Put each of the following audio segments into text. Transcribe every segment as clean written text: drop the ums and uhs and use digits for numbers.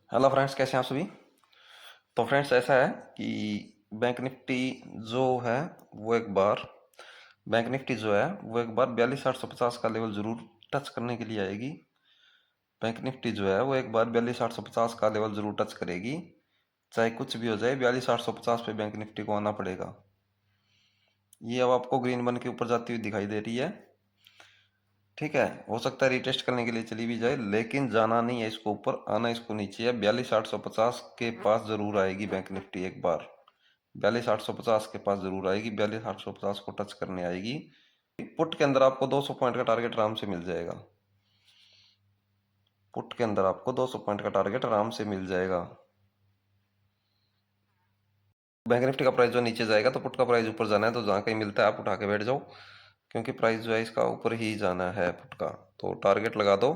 Hello friends, कैसे हैं आप सभी। तो फ्रेंड्स, ऐसा है कि बैंक निफ्टी जो है वो एक बार बैंक निफ्टी जो है वो एक बार 42,850 का लेवल जरूर टच करने के लिए आएगी। बैंक निफ्टी जो है वो एक बार 42,850 का लेवल जरूर टच करेगी। चाहे कुछ भी हो जाए, 42,850 पे बैंक निफ्टी को आना पड़ेगा। ये अब आपको ग्रीन बन के ऊपर जाती हुई दिखाई दे रही है। ठीक है, हो सकता है रीटेस्ट करने के लिए चली भी जाए, लेकिन जाना नहीं है इसको ऊपर, आना इसको नीचे है। 42,850 के पास जरूर आएगी बैंक निफ्टी एक बार। 42,850 के पास जरूर आएगी, 42,850 को टच करने आएगी। पुट के अंदर आपको 200 पॉइंट का टारगेट आराम से मिल जाएगा। पुट के अंदर आपको 200 पॉइंट का टारगेट आराम से मिल जाएगा। बैंक निफ्टी का प्राइस जो नीचे जाएगा तो पुट का प्राइस ऊपर जाना है, तो जहाँ कहीं मिलता है आप उठा के बैठ जाओ, क्योंकि प्राइस जो है इसका ऊपर ही जाना है पुट का। तो टारगेट लगा दो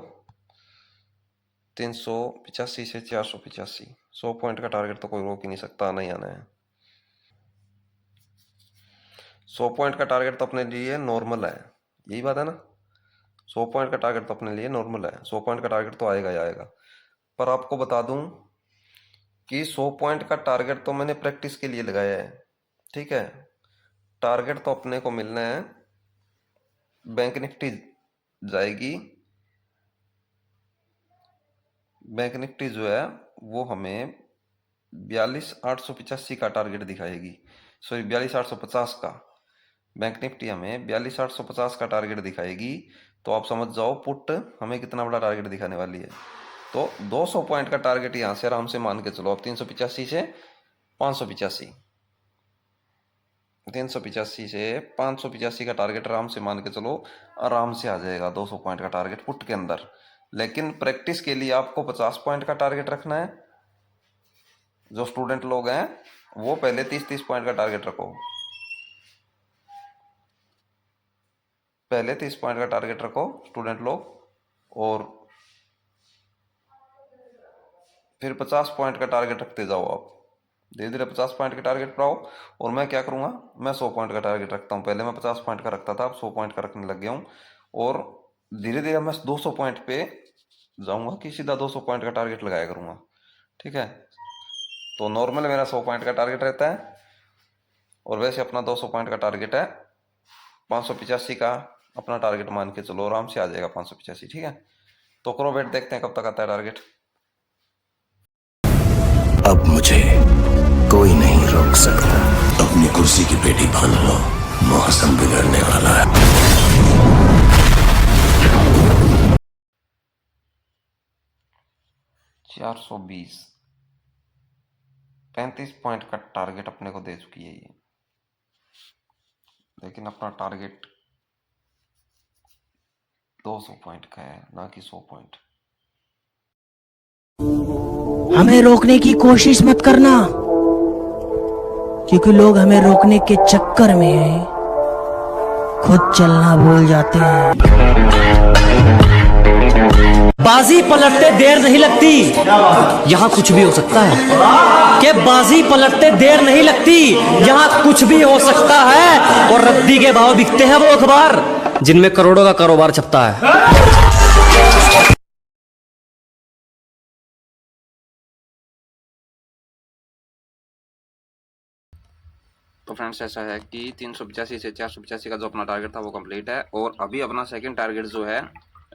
385 से 485। 100 पॉइंट का टारगेट तो कोई रोक ही नहीं सकता, आना ही आना है। 100 पॉइंट का टारगेट तो अपने लिए नॉर्मल है, यही बात है ना। 100 पॉइंट का टारगेट तो अपने लिए नॉर्मल है, 100 पॉइंट का टारगेट तो आएगा ही आएगा। पर आपको बता दूं कि 100 पॉइंट का टारगेट तो मैंने प्रैक्टिस के लिए लगाया है। ठीक है, टारगेट तो अपने को मिलना है। बैंक निफ्टी जाएगी, बैंक निफ्टी जो है वो हमें 42,885 का टारगेट दिखाएगी। सॉरी, 42,850 का। बैंक निफ्टी हमें 42,850 का टारगेट दिखाएगी। तो आप समझ जाओ पुट हमें कितना बड़ा टारगेट दिखाने वाली है। तो 200 पॉइंट का टारगेट यहां से आराम से मान के चलो। अब 385 से 585, 385 से 585 का टारगेट आराम से मान के चलो, आराम से आ जाएगा 200 पॉइंट का टारगेट पुट के अंदर। लेकिन प्रैक्टिस के लिए आपको 50 पॉइंट का टारगेट रखना है। जो स्टूडेंट लोग हैं वो पहले 30-30 पॉइंट का टारगेट रखो। पहले 30 पॉइंट का टारगेट रखो स्टूडेंट लोग, और फिर 50 पॉइंट का टारगेट रखते जाओ। आप धीरे धीरे 50 पॉइंट के टारगेट पर आओ। और मैं क्या करूंगा, मैं 100 पॉइंट का टारगेट रखता हूँ। पहले मैं 50 पॉइंट का रखता था, अब 100 पॉइंट का रखने लग गया हूँ। और धीरे धीरे मैं 200 पॉइंट पे जाऊंगा कि सीधा 200 पॉइंट का टारगेट लगाया करूंगा। ठीक है, तो नॉर्मल मेरा 100 पॉइंट का टारगेट रहता है, और वैसे अपना 200 पॉइंट का टारगेट है। 585 का अपना टारगेट मान के चलो, आराम से आ जाएगा 585। ठीक है, तो करो वेट, देखते हैं कब तक आता है टारगेट। अब मुझे कोई नहीं रोक सकता। अपनी कुर्सी की पेटी बांध लो, मौसम बिगड़ने वाला है। 420, 35 पॉइंट का टारगेट अपने को दे चुकी है ये। लेकिन अपना टारगेट 200 पॉइंट का है, ना कि 100 पॉइंट। हमें रोकने की कोशिश मत करना, क्योंकि लोग हमें रोकने के चक्कर में खुद चलना भूल जाते हैं। बाजी पलटते देर नहीं लगती, यहाँ कुछ भी हो सकता है। कि बाजी पलटते देर नहीं लगती, यहाँ कुछ भी हो सकता है। और रद्दी के भाव बिकते हैं वो अखबार जिनमें करोड़ों का कारोबार छपता है। तो फ्रेंड्स, ऐसा है कि 385 से 485 का जो अपना टारगेट था वो कंप्लीट है। और अभी अपना सेकंड टारगेट जो है,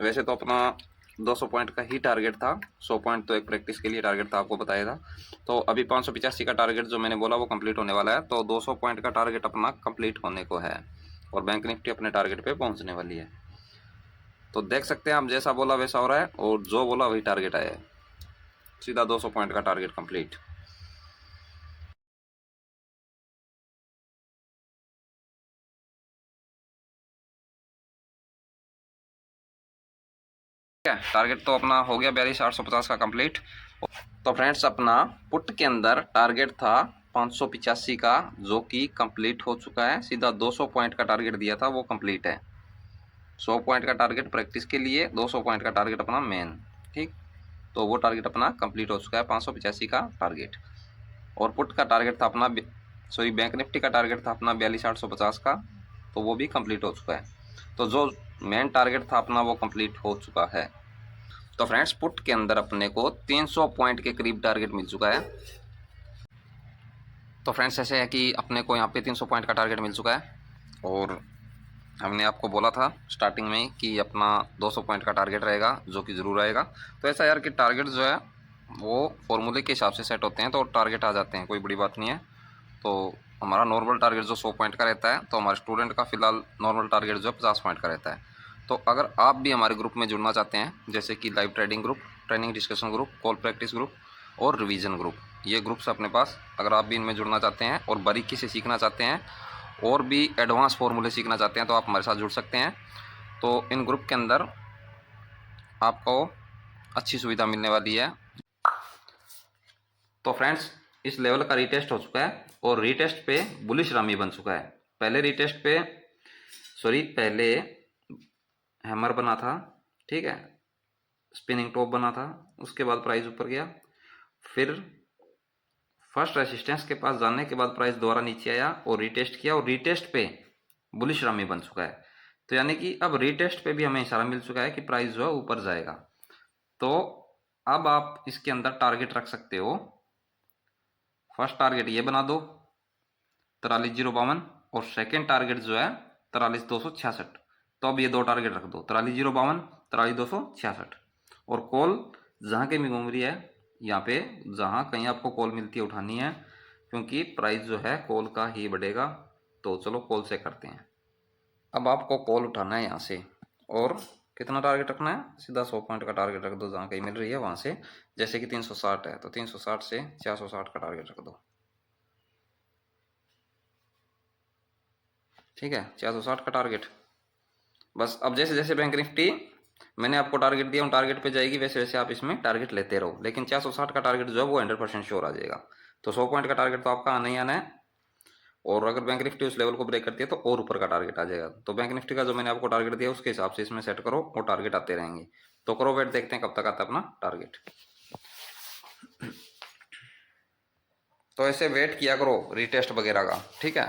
वैसे तो अपना 200 पॉइंट का ही टारगेट था, 100 पॉइंट तो एक प्रैक्टिस के लिए टारगेट था, आपको बताया था। तो अभी 585 का टारगेट जो मैंने बोला वो कंप्लीट होने वाला है। तो 200 पॉइंट का टारगेट अपना कंप्लीट होने को है, और बैंक निफ्टी अपने टारगेट पे पहुंचने वाली है। तो देख सकते हैं आप, जैसा बोला वैसा हो रहा है, और जो बोला वही टारगेट आया है। सीधा 200 पॉइंट का टारगेट कंप्लीट। टारगेट तो अपना हो गया 42,850 का कंप्लीट। तो फ्रेंड्स, अपना पुट के अंदर टारगेट था 585 का, जो कि कंप्लीट हो चुका है। सीधा 200 पॉइंट का टारगेट दिया था, वो कंप्लीट है। 100 पॉइंट का टारगेट प्रैक्टिस के लिए, 200 पॉइंट का टारगेट अपना मेन। ठीक, तो वो टारगेट अपना कंप्लीट हो चुका है, 585 का टारगेट। और पुट का टारगेट था अपना, सॉरी, बैंक निफ्टी का टारगेट था अपना 42,850 का, तो वो भी कंप्लीट हो चुका है। तो जो मेन टारगेट था अपना वो कंप्लीट हो चुका है। तो फ्रेंड्स पुट के अंदर अपने को 300 पॉइंट के करीब टारगेट मिल चुका है। तो फ्रेंड्स ऐसे है कि अपने को यहाँ पे 300 पॉइंट का टारगेट मिल चुका है और हमने आपको बोला था स्टार्टिंग में कि अपना 200 पॉइंट का टारगेट रहेगा जो कि ज़रूर आएगा। तो ऐसा यार कि टारगेट जो है वो फॉर्मूले के हिसाब से सेट होते हैं तो टारगेट आ जाते हैं, कोई बड़ी बात नहीं है। तो हमारा नॉर्मल टारगेट जो 100 पॉइंट का रहता है, तो हमारे स्टूडेंट का फ़िलहाल नॉर्मल टारगेट जो है 50 पॉइंट का रहता है। तो अगर आप भी हमारे ग्रुप में जुड़ना चाहते हैं, जैसे कि live trading group, training discussion group, call practice group और रिवीजन ग्रुप, ये ग्रुप्स अपने पास, अगर आप भी इनमें जुड़ना चाहते हैं और बारीकी से सीखना चाहते हैं और भी एडवांस फार्मूले सीखना चाहते हैं तो आप हमारे साथ जुड़ सकते हैं। तो इन ग्रुप के अंदर आपको अच्छी सुविधा मिलने वाली है। तो फ्रेंड्स इस लेवल का रीटेस्ट हो चुका है और रीटेस्ट पे बुलिश रामी बन चुका है। पहले हैमर बना था, ठीक है, स्पिनिंग टॉप बना था, उसके बाद प्राइस ऊपर गया, फिर फर्स्ट रेसिस्टेंस के पास जाने के बाद प्राइस दोबारा नीचे आया और रीटेस्ट किया और रीटेस्ट पे बुलिश रामी बन चुका है। तो यानी कि अब रीटेस्ट पे भी हमें इशारा मिल चुका है कि प्राइस जो है ऊपर जाएगा। तो अब आप इसके अंदर टारगेट रख सकते हो। फर्स्ट टारगेट ये बना दो 43,052 और सेकेंड टारगेट जो है 43,266। तो अब ये दो टारगेट रख दो, 43,052, 43,266। और कॉल जहाँ की भी घूम रही है यहाँ पे, जहाँ कहीं आपको कॉल मिलती है उठानी है, क्योंकि प्राइस जो है कॉल का ही बढ़ेगा। तो चलो कॉल से करते हैं। अब आपको कॉल उठाना है यहाँ से और कितना टारगेट रखना है, सीधा 100 पॉइंट का टारगेट रख दो जहाँ कहीं मिल रही है वहाँ से। जैसे कि 360 है तो 360 से 460 का टारगेट रख दो, ठीक है, 460 का टारगेट। बस अब जैसे जैसे बैंक निफ्टी मैंने आपको टारगेट दिया उन टारगेट पे जाएगी, वैसे वैसे आप इसमें टारगेट लेते रहो, लेकिन 460 का टारगेट जो है वो 100% श्योर आ जाएगा। तो 100 पॉइंट का टारगेट तो आपका आना ही आना है और अगर बैंक निफ्टी उस लेवल को ब्रेक करती है तो और ऊपर का टारगेट आ जाएगा। तो बैंक निफ्टी का जो मैंने आपको टारगेट दिया उसके हिसाब से इसमें सेट करो और टारगेट आते रहेंगे। तो करो वेट, देखते हैं कब तक आता है अपना टारगेट। तो ऐसे वेट किया करो रीटेस्ट वगैरह का, ठीक है।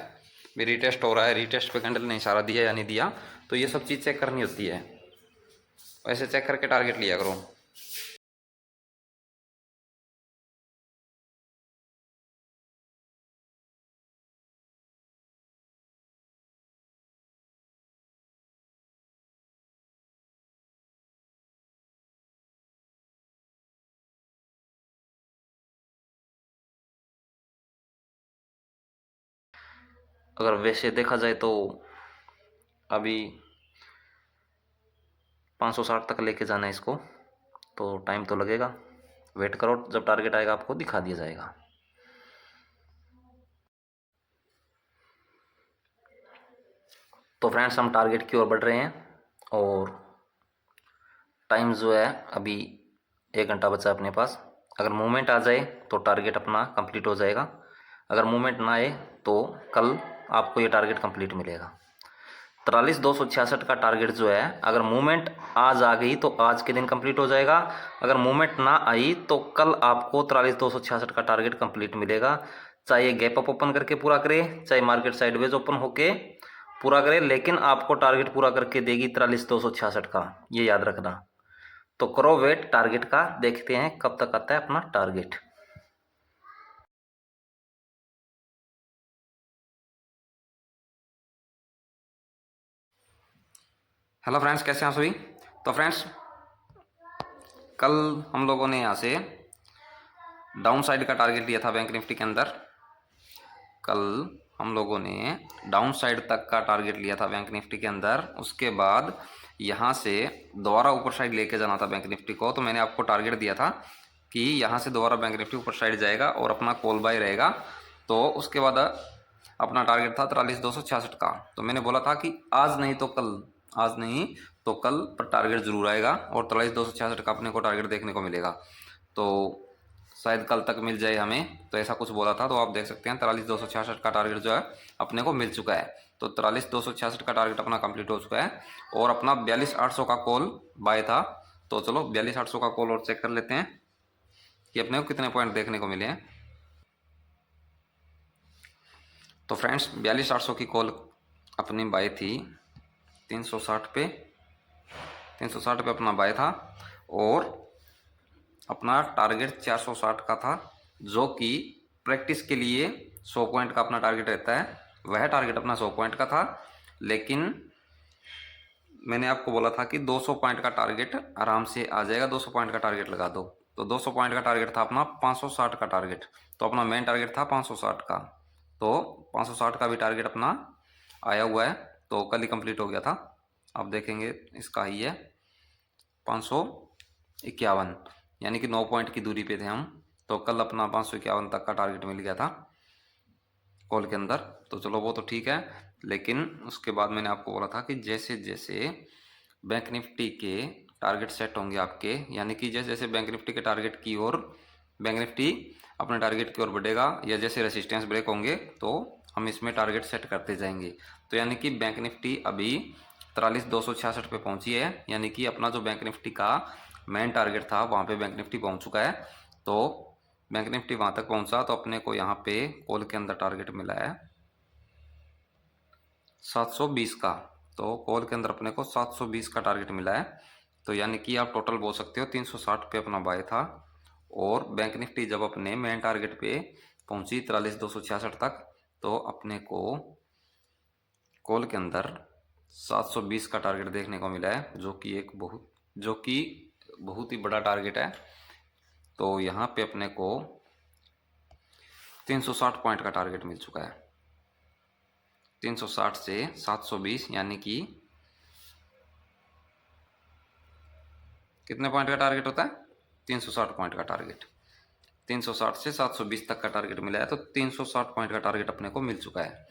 भी रीटेस्ट हो रहा है, रीटेस्ट पे कैंडल ने इशारा दिया या नहीं दिया, तो ये सब चीज़ चेक करनी होती है। ऐसे चेक करके टारगेट लिया करो। अगर वैसे देखा जाए तो अभी 560 तक लेके जाना है इसको, तो टाइम तो लगेगा। वेट करो, जब टारगेट आएगा आपको दिखा दिया जाएगा। तो फ्रेंड्स हम टारगेट की ओर बढ़ रहे हैं और टाइम जो है अभी 1 घंटा बचा अपने पास। अगर मूवमेंट आ जाए तो टारगेट अपना कंप्लीट हो जाएगा, अगर मूवमेंट ना आए तो कल आपको ये टारगेट कंप्लीट मिलेगा। 43,266 का टारगेट जो है अगर मूवमेंट आज आ गई तो आज के दिन कंप्लीट हो जाएगा, अगर मूवमेंट ना आई तो कल आपको 43,266 का टारगेट कंप्लीट मिलेगा। चाहे गैप अप ओपन करके पूरा करे, चाहे मार्केट साइडवेज ओपन होके पूरा करे, लेकिन आपको टारगेट पूरा करके देगी 43,266 का, ये याद रखना। तो करो वेट टारगेट का, देखते हैं कब तक आता है अपना टारगेट। हेलो फ्रेंड्स, कैसे हैं आप सभी। तो फ्रेंड्स कल हम लोगों ने यहाँ से डाउन साइड का टारगेट लिया था बैंक निफ्टी के अंदर। कल हम लोगों ने डाउन साइड तक का टारगेट लिया था बैंक निफ्टी के अंदर। उसके बाद यहाँ से दोबारा ऊपर साइड लेके जाना था बैंक निफ्टी को। तो मैंने आपको टारगेट दिया था कि यहाँ से दोबारा बैंक निफ्टी ऊपर साइड जाएगा और अपना कॉल बाय रहेगा। तो उसके बाद अपना टारगेट था 43,266 का। तो मैंने बोला था कि आज नहीं तो कल, आज नहीं तो कल पर टारगेट जरूर आएगा और 43,266 का अपने को टारगेट देखने को मिलेगा। तो शायद कल तक मिल जाए हमें, तो ऐसा कुछ बोला था। तो आप देख सकते हैं 43,266 का टारगेट जो है अपने को मिल चुका है। तो 43,266 का टारगेट अपना कंप्लीट हो चुका है और अपना 42,800 का कॉल बाय था। तो चलो 42,800 का कॉल और चेक कर लेते हैं कि अपने को कितने पॉइंट देखने को मिले हैं। तो फ्रेंड्स 42,800 की कॉल अपनी बाय थी 360 पे, 360 पे अपना बाय था और अपना टारगेट 460 का था, जो कि प्रैक्टिस के लिए 100 पॉइंट का अपना टारगेट रहता है। वह टारगेट अपना 100 पॉइंट का था, लेकिन मैंने आपको बोला था कि 200 पॉइंट का टारगेट आराम से आ जाएगा, 200 पॉइंट का टारगेट लगा दो। तो 200 पॉइंट का टारगेट था अपना 560 का टारगेट, तो अपना मेन टारगेट था 560 का। तो 560 का भी टारगेट अपना आया हुआ है, तो कल ही कंप्लीट हो गया था। अब देखेंगे इसका ही है 551, यानी कि 9 पॉइंट की दूरी पे थे हम। तो कल अपना 551 तक का टारगेट मिल गया था कॉल के अंदर, तो चलो वो तो ठीक है। लेकिन उसके बाद मैंने आपको बोला था कि जैसे जैसे बैंक निफ्टी के टारगेट सेट होंगे आपके, यानी कि जैसे जैसे बैंक निफ्टी के टारगेट की ओर बैंक निफ्टी अपने टारगेट की ओर बढ़ेगा, या जैसे रेसिस्टेंस ब्रेक होंगे, तो हम इसमें टारगेट सेट करते जाएंगे। तो यानी कि बैंक निफ्टी अभी 43,266 पे पहुंची है, यानी कि अपना जो बैंक निफ्टी का मेन टारगेट था वहाँ पे बैंक निफ्टी पहुंच चुका है। तो बैंक निफ्टी वहाँ तक पहुंचा तो अपने को यहाँ पे कॉल के अंदर टारगेट मिला है 720 का। तो कॉल के अंदर अपने को 720 का टारगेट मिला है। तो यानी कि आप टोटल बोल सकते हो 360 पे अपना बाय था, और बैंक निफ्टी जब अपने मेन टारगेट पे पहुंची 43,266 तक, तो अपने को कॉल के अंदर 720 का टारगेट देखने को मिला है, जो कि बहुत ही बड़ा टारगेट है। तो यहाँ पे अपने को 360 पॉइंट का टारगेट मिल चुका है। 360 से 720 यानी कि कितने पॉइंट का टारगेट होता है? 360 पॉइंट का टारगेट। 360 से 720 तक का टारगेट मिला है, तो 360 पॉइंट का टारगेट अपने को मिल चुका है।